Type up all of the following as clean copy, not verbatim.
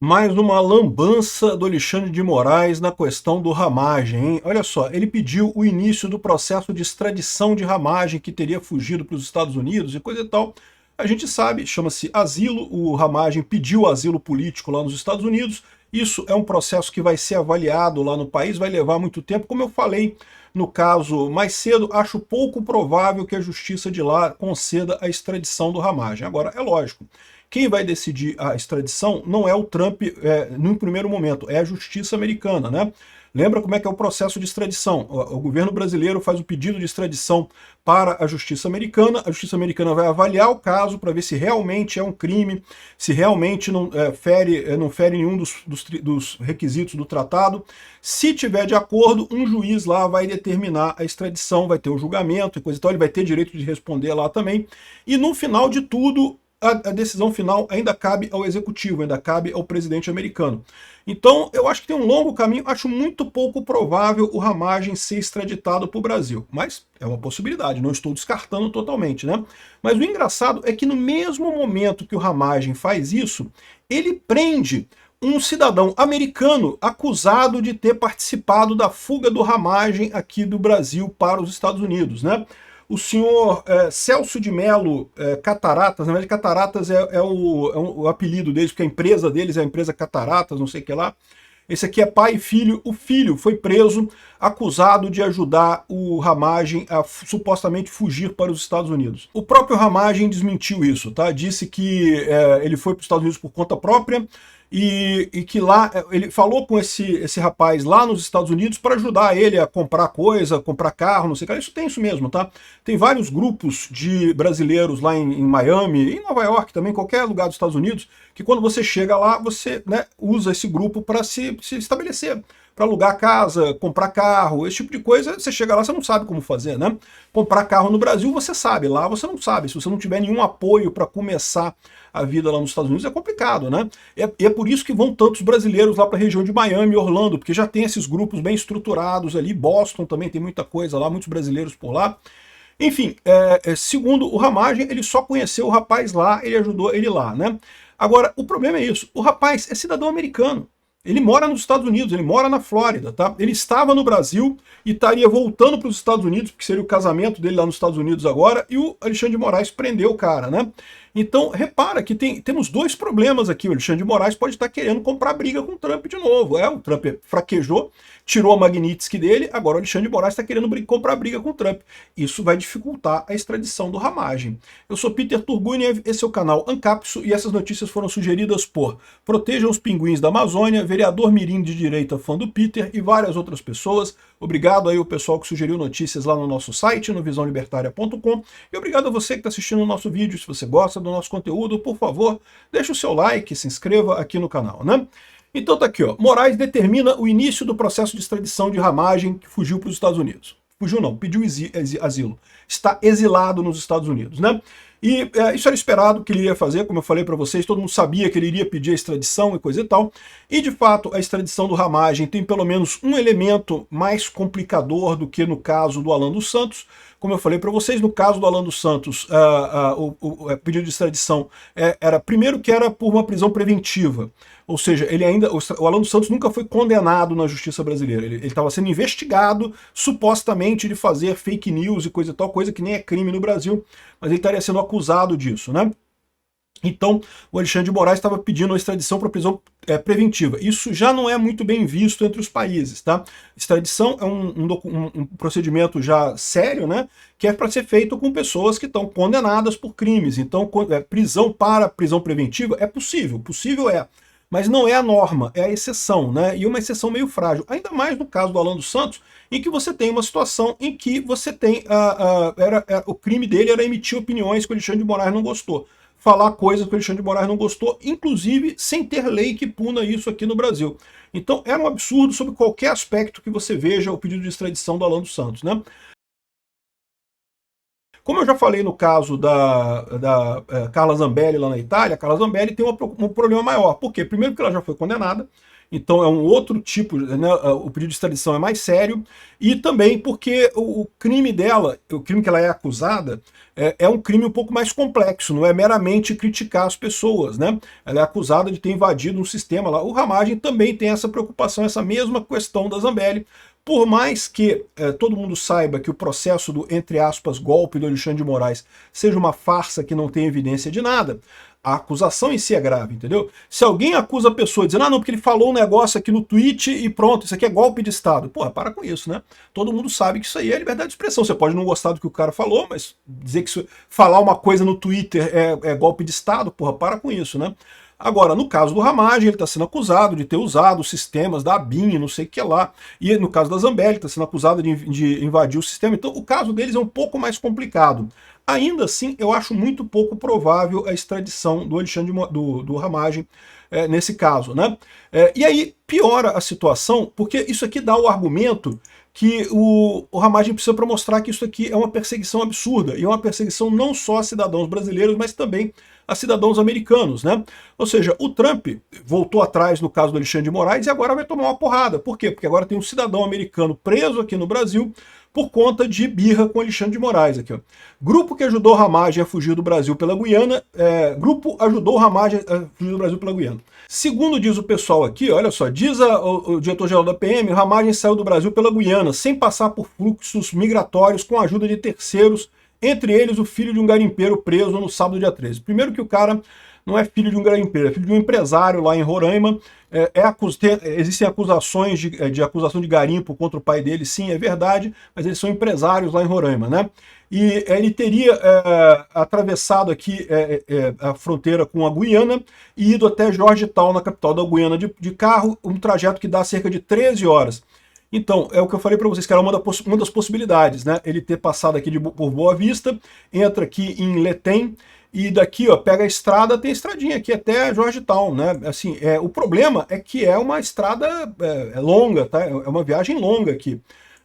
Mais uma lambança do Alexandre de Moraes na questão do Ramagem, hein? Olha só, ele pediu o início do processo de extradição de Ramagem, que teria fugido para os Estados Unidos e coisa e tal. A gente sabe, chama-se asilo, o Ramagem pediu asilo político lá nos Estados Unidos. Isso é um processo que vai ser avaliado lá no país, vai levar muito tempo. Como eu falei no caso mais cedo, acho pouco provável que a justiça de lá conceda a extradição do Ramagem. Agora, é lógico, quem vai decidir a extradição não é o Trump no primeiro momento, é a justiça americana, né? Lembra como é que é o processo de extradição? O governo brasileiro faz o pedido de extradição para a justiça americana vai avaliar o caso para ver se realmente é um crime, se realmente não fere nenhum dos requisitos do tratado. Se tiver de acordo, um juiz lá vai determinar a extradição, vai ter o julgamento e coisa e tal, ele vai ter direito de responder lá também. E no final de tudo, a decisão final ainda cabe ao executivo, ainda cabe ao presidente americano. Então, eu acho que tem um longo caminho, acho muito pouco provável o Ramagem ser extraditado para o Brasil, mas é uma possibilidade, não estou descartando totalmente, né? Mas o engraçado é que no mesmo momento que o Ramagem faz isso, ele prende um cidadão americano acusado de ter participado da fuga do Ramagem aqui do Brasil para os Estados Unidos, né? O senhor Celso de Mello Cataratas, na verdade Cataratas é o apelido deles, porque a empresa deles é a empresa Cataratas, não sei o que lá. Esse aqui é pai e filho. O filho foi preso, acusado de ajudar o Ramagem a supostamente fugir para os Estados Unidos. O próprio Ramagem desmentiu isso, tá? Disse que ele foi para os Estados Unidos por conta própria, e que lá ele falou com esse rapaz lá nos Estados Unidos para ajudar ele a comprar coisa, comprar carro, não sei o que. Isso tem isso mesmo, tá? Tem vários grupos de brasileiros lá em Miami, em Nova York também, qualquer lugar dos Estados Unidos, que quando você chega lá, você usa esse grupo para se estabelecer, para alugar casa, comprar carro, esse tipo de coisa. Você chega lá, você não sabe como fazer, né? Comprar carro no Brasil, você sabe, lá você não sabe. Se você não tiver nenhum apoio para começar a vida lá nos Estados Unidos, é complicado, né? E é por isso que vão tantos brasileiros lá para a região de Miami e Orlando, porque já tem esses grupos bem estruturados ali. Boston também tem muita coisa lá, muitos brasileiros por lá. Enfim, segundo o Ramagem, ele só conheceu o rapaz lá, ele ajudou ele lá, né? Agora, o problema é isso, o rapaz é cidadão americano. Ele mora nos Estados Unidos, ele mora na Flórida, tá? Ele estava no Brasil e estaria voltando para os Estados Unidos, porque seria o casamento dele lá nos Estados Unidos agora, e o Alexandre de Moraes prendeu o cara, né? Então, repara que temos dois problemas aqui. O Alexandre de Moraes pode estar querendo comprar briga com o Trump de novo. O Trump fraquejou, tirou a Magnitsky dele, agora o Alexandre de Moraes está querendo comprar briga com o Trump. Isso vai dificultar a extradição do Ramagem. Eu sou Peter Turguniev, esse é o canal Ancapso, e essas notícias foram sugeridas por Protejam os Pinguins da Amazônia, vereador mirim de direita fã do Peter e várias outras pessoas. Obrigado aí ao pessoal que sugeriu notícias lá no nosso site, no visãolibertaria.com, e obrigado a você que está assistindo o nosso vídeo. Se você gosta do nosso conteúdo, por favor, deixe o seu like, se inscreva aqui no canal, né? Então tá aqui, ó. Moraes determina o início do processo de extradição de Ramagem, que fugiu para os Estados Unidos. Fugiu não, pediu asilo. Está exilado nos Estados Unidos, né? E isso era esperado que ele iria fazer, como eu falei para vocês, todo mundo sabia que ele iria pedir a extradição e coisa e tal. E de fato, a extradição do Ramagem tem pelo menos um elemento mais complicador do que no caso do Alan dos Santos. Como eu falei para vocês, no caso do Alan dos Santos, o pedido de extradição era, primeiro, que era por uma prisão preventiva. Ou seja, o Alan dos Santos nunca foi condenado na justiça brasileira. Ele estava sendo investigado, supostamente, de fazer fake news e coisa e tal, coisa que nem é crime no Brasil, mas ele estaria sendo acusado disso, né? Então, o Alexandre de Moraes estava pedindo a extradição para prisão preventiva. Isso já não é muito bem visto entre os países, tá? Extradição é um procedimento já sério, né? Que é para ser feito com pessoas que estão condenadas por crimes. Então, prisão para prisão preventiva é possível, mas não é a norma, é a exceção, né? E uma exceção meio frágil. Ainda mais no caso do Alan dos Santos, em que você tem uma situação em que você tem o crime dele era emitir opiniões que o Alexandre de Moraes não gostou, falar coisas que o Alexandre de Moraes não gostou, inclusive sem ter lei que puna isso aqui no Brasil. Então era um absurdo sobre qualquer aspecto que você veja o pedido de extradição do Alan dos Santos, né? Como eu já falei no caso da Carla Zambelli lá na Itália, a Carla Zambelli tem um problema maior. Por quê? Primeiro porque ela já foi condenada, então é um outro tipo, né, o pedido de extradição é mais sério, e também porque o crime dela, o crime que ela é acusada, é um crime um pouco mais complexo, não é meramente criticar as pessoas, né? Ela é acusada de ter invadido um sistema lá. O Ramagem também tem essa preocupação, essa mesma questão da Zambelli, por mais que todo mundo saiba que o processo do, entre aspas, golpe do Alexandre de Moraes seja uma farsa que não tem evidência de nada, a acusação em si é grave, entendeu? Se alguém acusa a pessoa dizendo, ah não, porque ele falou um negócio aqui no tweet e pronto, isso aqui é golpe de Estado. Porra, para com isso, né? Todo mundo sabe que isso aí é liberdade de expressão. Você pode não gostar do que o cara falou, mas dizer que falar uma coisa no Twitter é golpe de Estado, porra, para com isso, né? Agora, no caso do Ramagem, ele está sendo acusado de ter usado os sistemas da ABIN, não sei o que lá. E no caso da Zambelli, está sendo acusado de invadir o sistema. Então, o caso deles é um pouco mais complicado. Ainda assim, eu acho muito pouco provável a extradição do Alexandre do Ramagem nesse caso, né? E aí piora a situação, porque isso aqui dá o argumento que o Ramagem precisa para mostrar que isso aqui é uma perseguição absurda, e é uma perseguição não só a cidadãos brasileiros, mas também a cidadãos americanos, né? Ou seja, o Trump voltou atrás no caso do Alexandre de Moraes e agora vai tomar uma porrada. Por quê? Porque agora tem um cidadão americano preso aqui no Brasil por conta de birra com Alexandre de Moraes. Aqui, ó. Grupo que ajudou Ramagem a fugir do Brasil pela Guiana, grupo ajudou Ramagem a fugir do Brasil pela Guiana. Segundo diz o pessoal aqui, olha só, diz o diretor-geral da PM, Ramagem saiu do Brasil pela Guiana, sem passar por fluxos migratórios com a ajuda de terceiros, entre eles o filho de um garimpeiro preso no sábado dia 13. Primeiro que o cara não é filho de um garimpeiro, é filho de um empresário lá em Roraima. Existem acusações de acusação de garimpo contra o pai dele, sim, é verdade, mas eles são empresários lá em Roraima, né? E ele teria atravessado aqui a fronteira com a Guiana e ido até Georgetown, na capital da Guiana, de carro, um trajeto que dá cerca de 13 horas. Então, é o que eu falei para vocês, que era uma das possibilidades, né? Ele ter passado aqui por Boa Vista, entra aqui em Letém, e daqui, ó, pega a estrada, tem a estradinha aqui até Georgetown, né? Assim, o problema é que é uma estrada longa, tá? É uma viagem longa aqui,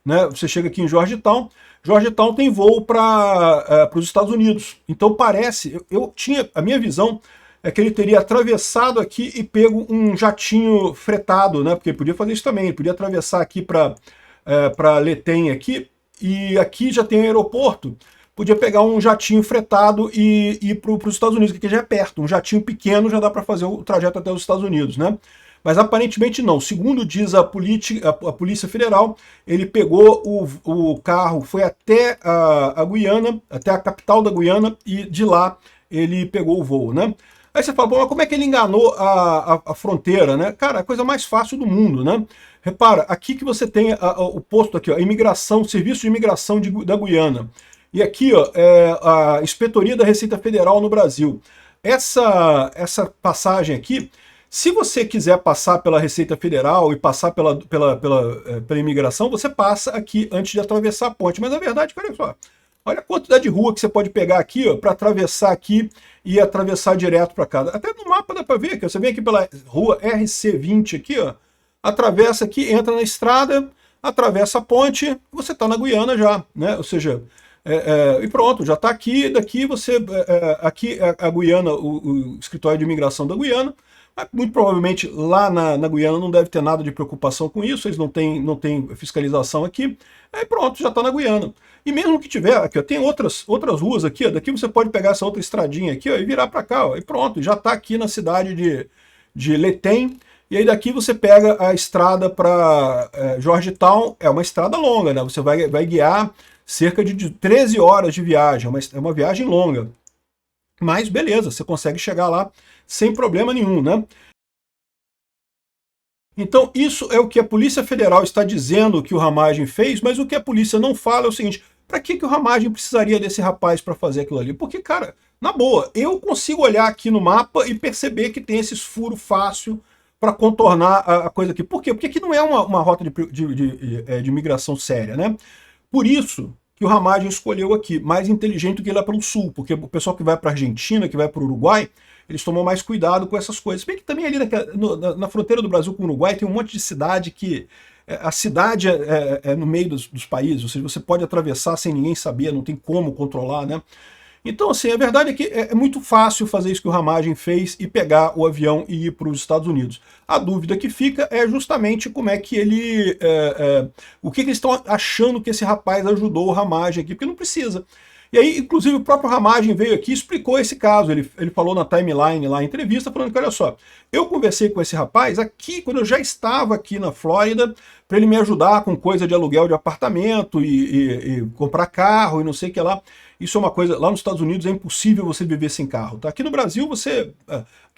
né? Você chega aqui em Georgetown, Georgetown tem voo para os Estados Unidos. Então parece, a minha visão é que ele teria atravessado aqui e pego um jatinho fretado, né? Porque ele podia fazer isso também, ele podia atravessar aqui para Letém aqui, e aqui já tem aeroporto, podia pegar um jatinho fretado e ir para os Estados Unidos, que já é perto, um jatinho pequeno já dá para fazer o trajeto até os Estados Unidos, né? Mas aparentemente não. Segundo diz a Polícia Federal, ele pegou o carro, foi até a Guiana, até a capital da Guiana, e de lá ele pegou o voo, né? Aí você fala, bom, mas como é que ele enganou a fronteira, né? Cara, é a coisa mais fácil do mundo, né? Repara, aqui que você tem o posto aqui, ó, imigração, Serviço de Imigração da Guiana. E aqui, ó, a Inspetoria da Receita Federal no Brasil. Essa passagem aqui, se você quiser passar pela Receita Federal e passar pela imigração, você passa aqui antes de atravessar a ponte. Mas a verdade, olha só, olha a quantidade de rua que você pode pegar aqui para atravessar aqui e atravessar direto para cá. Até no mapa dá para ver que você vem aqui pela rua RC20 aqui, ó, atravessa aqui, entra na estrada, atravessa a ponte, você está na Guiana já, né? Ou seja, e pronto, já está aqui, daqui você, aqui é a Guiana, o escritório de imigração da Guiana. Mas muito provavelmente lá na Guiana não deve ter nada de preocupação com isso, eles não têm fiscalização aqui. Aí pronto, já está na Guiana. E mesmo que tiver, aqui ó, tem outras ruas aqui, ó, daqui você pode pegar essa outra estradinha aqui ó, e virar para cá, ó, e pronto, já está aqui na cidade de Letém. E aí daqui você pega a estrada para Georgetown, é uma estrada longa, né? Você vai guiar cerca de 13 horas de viagem, é uma viagem longa. Mas beleza, você consegue chegar lá sem problema nenhum, né? Então isso é o que a Polícia Federal está dizendo que o Ramagem fez, mas o que a polícia não fala é o seguinte, para que o Ramagem precisaria desse rapaz para fazer aquilo ali? Porque, cara, na boa, eu consigo olhar aqui no mapa e perceber que tem esses furos fácil para contornar a coisa aqui. Por quê? Porque aqui não é uma rota de migração séria, né? Por isso que o Ramagem escolheu aqui, mais inteligente do que ir lá pelo sul, porque o pessoal que vai para a Argentina, que vai para o Uruguai, eles tomam mais cuidado com essas coisas. Bem que também ali na fronteira do Brasil com o Uruguai tem um monte de cidade que... A cidade é no meio dos países, ou seja, você pode atravessar sem ninguém saber, não tem como controlar, né? Então, assim, a verdade é que é muito fácil fazer isso que o Ramagem fez e pegar o avião e ir para os Estados Unidos. A dúvida que fica é justamente como é que ele... o que eles estão achando que esse rapaz ajudou o Ramagem aqui, porque não precisa. E aí, inclusive, o próprio Ramagem veio aqui e explicou esse caso. Ele falou na timeline lá, em entrevista, falando que, olha só, eu conversei com esse rapaz aqui, quando eu já estava aqui na Flórida, para ele me ajudar com coisa de aluguel de apartamento e comprar carro e não sei o que lá. Isso é uma coisa, lá nos Estados Unidos é impossível você viver sem carro, tá? Aqui no Brasil,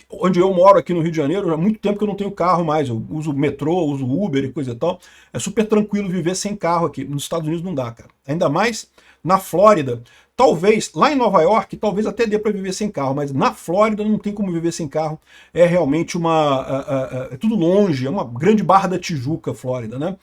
onde eu moro aqui no Rio de Janeiro, há muito tempo que eu não tenho carro mais, eu uso metrô, uso Uber e coisa e tal. É super tranquilo viver sem carro aqui. Nos Estados Unidos não dá, cara. Ainda mais na Flórida. Talvez, lá em Nova York, talvez até dê para viver sem carro, mas na Flórida não tem como viver sem carro. É realmente é tudo longe, é uma grande Barra da Tijuca, Flórida, né?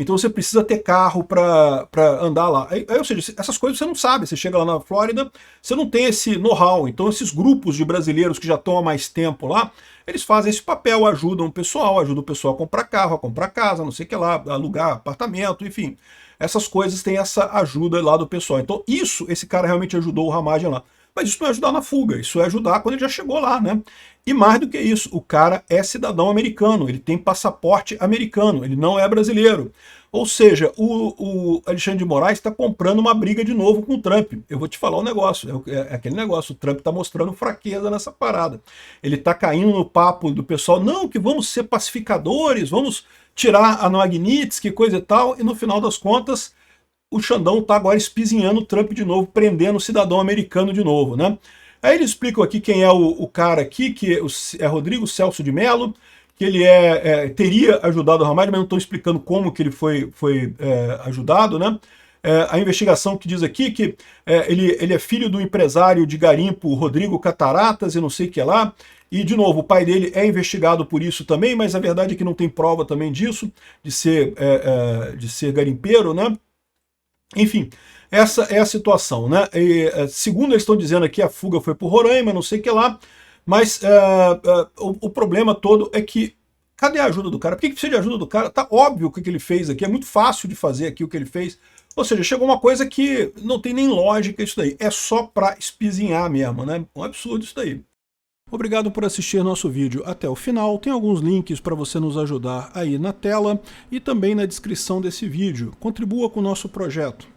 Então você precisa ter carro para andar lá. Ou seja, essas coisas você não sabe. Você chega lá na Flórida, você não tem esse know-how. Então esses grupos de brasileiros que já estão há mais tempo lá, eles fazem esse papel, ajudam o pessoal a comprar carro, a comprar casa, não sei o que lá, a alugar apartamento, enfim. Essas coisas têm essa ajuda lá do pessoal. Então esse cara realmente ajudou o Ramagem lá. Mas isso não é ajudar na fuga, isso é ajudar quando ele já chegou lá, né? E mais do que isso, o cara é cidadão americano, ele tem passaporte americano, ele não é brasileiro. Ou seja, o Alexandre de Moraes está comprando uma briga de novo com o Trump. Eu vou te falar um negócio, é aquele negócio, o Trump está mostrando fraqueza nessa parada. Ele está caindo no papo do pessoal, não, que vamos ser pacificadores, vamos tirar a Magnitsky, coisa e tal, e no final das contas, o Xandão está agora espizinhando o Trump de novo, prendendo o cidadão americano de novo, né? Aí eles explicam aqui quem é o cara aqui, que é Rodrigo Celso de Mello, que ele teria ajudado o Ramagem, mas não estão explicando como que ele foi ajudado, né? A investigação que diz aqui que ele é filho do empresário de garimpo Rodrigo Cataratas e não sei o que lá, e de novo, o pai dele é investigado por isso também, mas a verdade é que não tem prova também disso, de ser garimpeiro, né? Enfim, essa é a situação, né? Segundo eles estão dizendo aqui, a fuga foi por Roraima, não sei o que lá, mas o problema todo é que, cadê a ajuda do cara? Por que precisa de ajuda do cara? Tá óbvio o que ele fez aqui, é muito fácil de fazer aqui o que ele fez. Ou seja, chegou uma coisa que não tem nem lógica isso daí, é só pra espizinhar mesmo, né? Um absurdo isso daí. Obrigado por assistir nosso vídeo até o final. Tem alguns links para você nos ajudar aí na tela e também na descrição desse vídeo. Contribua com o nosso projeto.